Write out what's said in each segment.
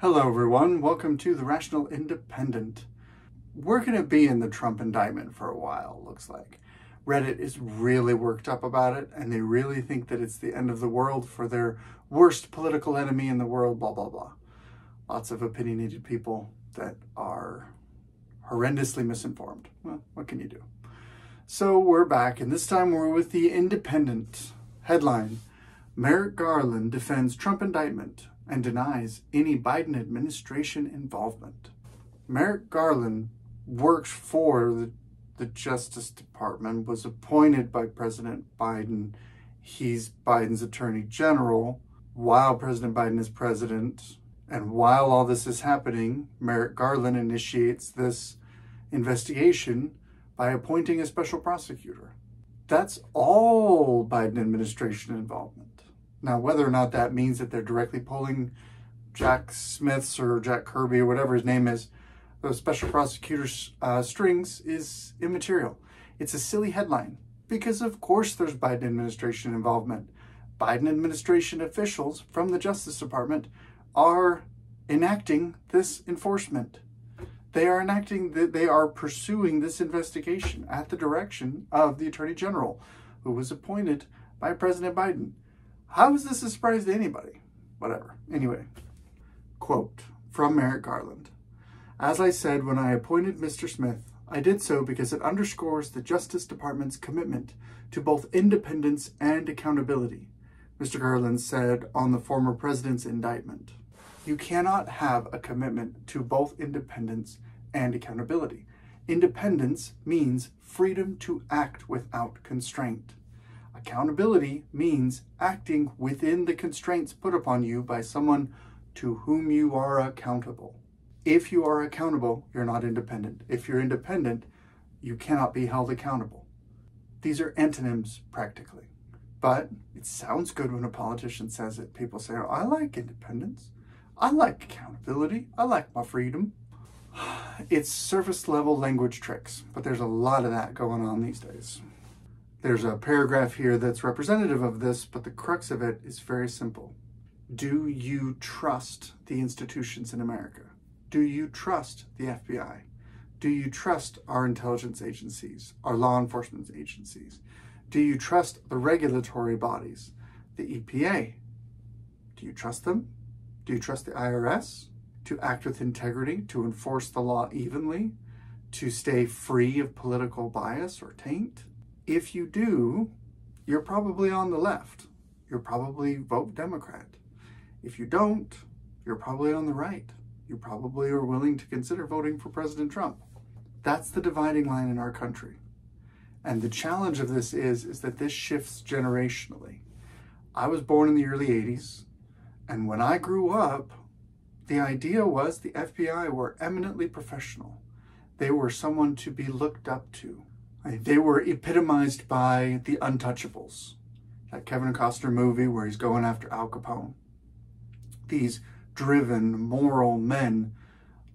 Hello everyone, welcome to the Rational Independent. We're going to be in the Trump indictment for a while, looks like. Reddit is really worked up about it, and they really think that it's the end of the world for their worst political enemy in the world, blah, blah, blah. Lots of opinionated people that are horrendously misinformed. Well, what can you do? So we're back, and this time we're with the Independent. Headline: Merrick Garland defends Trump indictment and denies any Biden administration involvement. Merrick Garland works for the Justice Department, was appointed by President Biden. He's Biden's Attorney General while President Biden is president. And while all this is happening, Merrick Garland initiates this investigation by appointing a special prosecutor. That's all Biden administration involvement. Now, whether or not that means that they're directly pulling Jack Smith's or Jack Kirby or whatever his name is, those special prosecutors' strings is immaterial. It's a silly headline because, of course, there's Biden administration involvement. Biden administration officials from the Justice Department are enacting this enforcement. They are pursuing this investigation at the direction of the Attorney General, who was appointed by President Biden. How is this a surprise to anybody? Whatever. Anyway, quote from Merrick Garland. As I said when I appointed Mr. Smith, I did so because it underscores the Justice Department's commitment to both independence and accountability, Mr. Garland said on the former president's indictment. You cannot have a commitment to both independence and accountability. Independence means freedom to act without constraint. Accountability means acting within the constraints put upon you by someone to whom you are accountable. If you are accountable, you're not independent. If you're independent, you cannot be held accountable. These are antonyms practically. But it sounds good when a politician says it. People say, oh, I like independence. I like accountability. I like my freedom. It's surface level language tricks, but there's a lot of that going on these days. There's a paragraph here that's representative of this, but the crux of it is very simple. Do you trust the institutions in America? Do you trust the FBI? Do you trust our intelligence agencies, our law enforcement agencies? Do you trust the regulatory bodies, the EPA? Do you trust them? Do you trust the IRS to act with integrity, to enforce the law evenly, to stay free of political bias or taint? If you do, you're probably on the left. You'll probably vote Democrat. If you don't, you're probably on the right. You probably are willing to consider voting for President Trump. That's the dividing line in our country. And the challenge of this is that this shifts generationally. I was born in the early 80s, and when I grew up, the idea was the FBI were eminently professional. They were someone to be looked up to. They were epitomized by the Untouchables, that Kevin Costner movie where he's going after Al Capone. These driven, moral men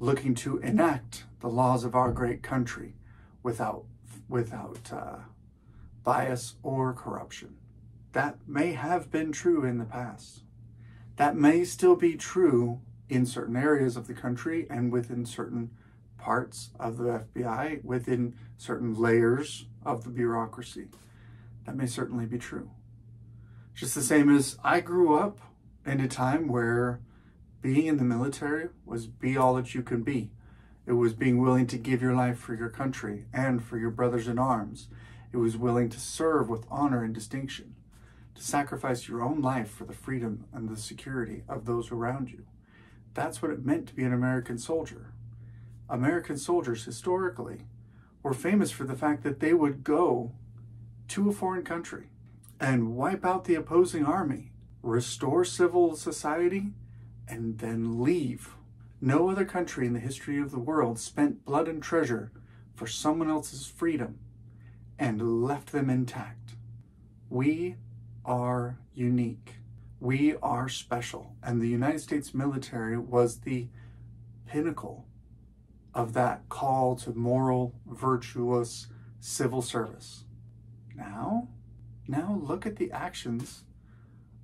looking to enact the laws of our great country without bias or corruption. That may have been true in the past. That may still be true in certain areas of the country and within certain parts of the FBI, within certain layers of the bureaucracy. That may certainly be true. Just the same as I grew up in a time where being in the military was be all that you can be. It was being willing to give your life for your country and for your brothers in arms. It was willing to serve with honor and distinction, to sacrifice your own life for the freedom and the security of those around you. That's what it meant to be an American soldier. American soldiers historically were famous for the fact that they would go to a foreign country and wipe out the opposing army, restore civil society, and then leave. No other country in the history of the world spent blood and treasure for someone else's freedom and left them intact. We are unique. We are special. And the United States military was the pinnacle of that call to moral, virtuous civil service. Now look at the actions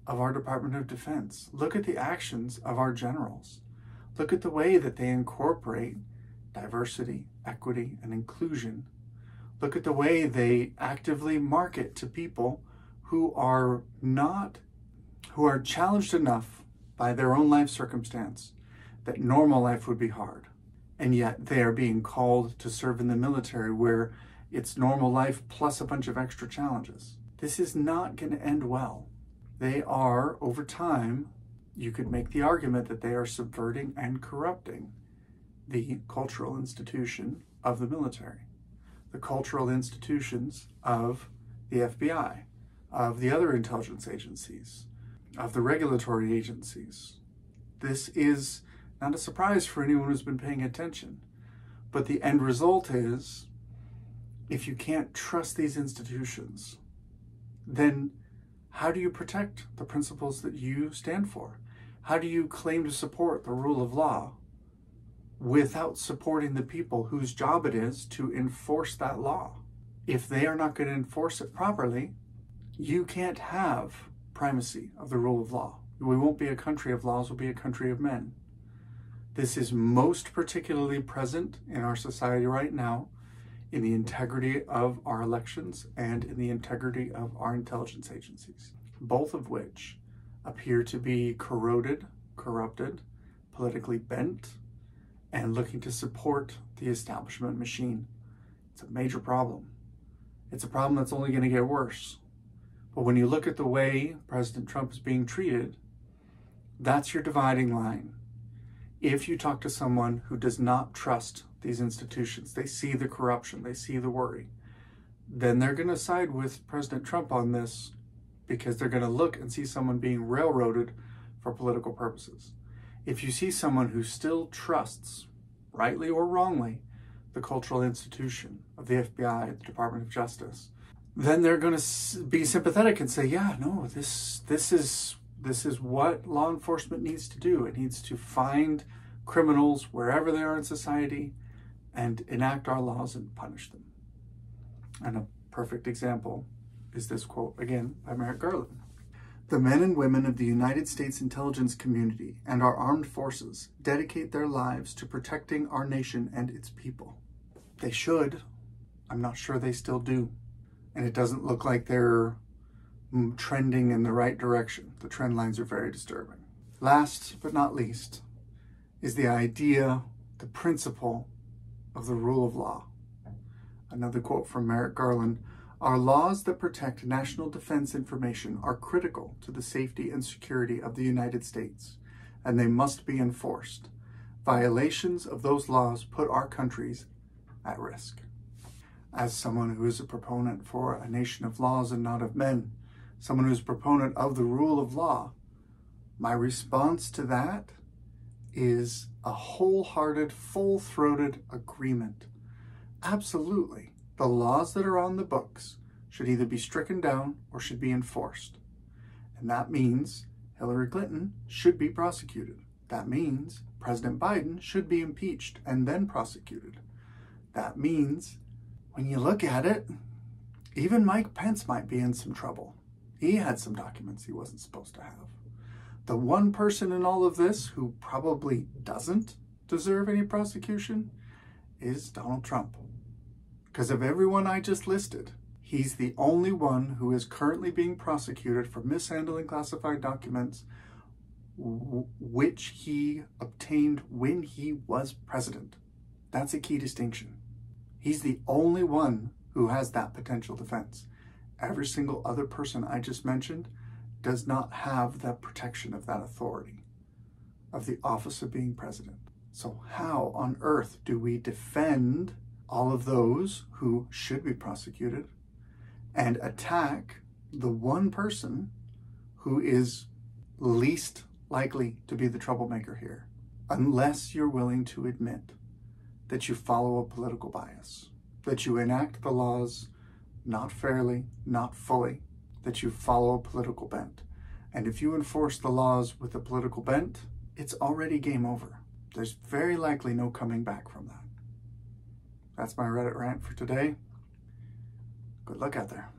of our Department of Defense. Look at the actions of our generals. Look at the way that they incorporate diversity, equity, and inclusion. Look at the way they actively market to people who are challenged enough by their own life circumstance that normal life would be hard. And yet they are being called to serve in the military where it's normal life plus a bunch of extra challenges. This is not going to end well. They are, over time, you could make the argument that they are subverting and corrupting the cultural institution of the military, the cultural institutions of the FBI, of the other intelligence agencies, of the regulatory agencies. This is not a surprise for anyone who's been paying attention. But the end result is, if you can't trust these institutions, then how do you protect the principles that you stand for? How do you claim to support the rule of law without supporting the people whose job it is to enforce that law? If they are not going to enforce it properly, you can't have primacy of the rule of law. We won't be a country of laws, we'll be a country of men. This is most particularly present in our society right now, in the integrity of our elections and in the integrity of our intelligence agencies, both of which appear to be corroded, corrupted, politically bent, and looking to support the establishment machine. It's a major problem. It's a problem that's only going to get worse. But when you look at the way President Trump is being treated, that's your dividing line. If you talk to someone who does not trust these institutions, they see the corruption, they see the worry, then they're going to side with President Trump on this because they're going to look and see someone being railroaded for political purposes. If you see someone who still trusts, rightly or wrongly, the cultural institution of the FBI, the Department of Justice, then they're going to be sympathetic and say, yeah, no, this is what law enforcement needs to do. It needs to find criminals wherever they are in society and enact our laws and punish them. And a perfect example is this quote, again, by Merrick Garland. The men and women of the United States intelligence community and our armed forces dedicate their lives to protecting our nation and its people. They should. I'm not sure they still do. And it doesn't look like they're trending in the right direction. The trend lines are very disturbing. Last but not least is the idea, the principle of the rule of law. Another quote from Merrick Garland, "Our laws that protect national defense information are critical to the safety and security of the United States, and they must be enforced. Violations of those laws put our countries at risk." As someone who is a proponent for a nation of laws and not of men, someone who's a proponent of the rule of law, my response to that is a wholehearted, full-throated agreement. Absolutely. The laws that are on the books should either be stricken down or should be enforced. And that means Hillary Clinton should be prosecuted. That means President Biden should be impeached and then prosecuted. That means, when you look at it, even Mike Pence might be in some trouble. He had some documents he wasn't supposed to have. The one person in all of this who probably doesn't deserve any prosecution is Donald Trump. Because of everyone I just listed, he's the only one who is currently being prosecuted for mishandling classified documents which he obtained when he was president. That's a key distinction. He's the only one who has that potential defense. Every single other person I just mentioned does not have that protection of that authority, of the office of being president. So how on earth do we defend all of those who should be prosecuted and attack the one person who is least likely to be the troublemaker here, unless you're willing to admit that you follow a political bias, that you enact the laws not fairly, not fully, that you follow a political bent. And if you enforce the laws with a political bent, it's already game over. There's very likely no coming back from that. That's my Reddit rant for today. Good luck out there.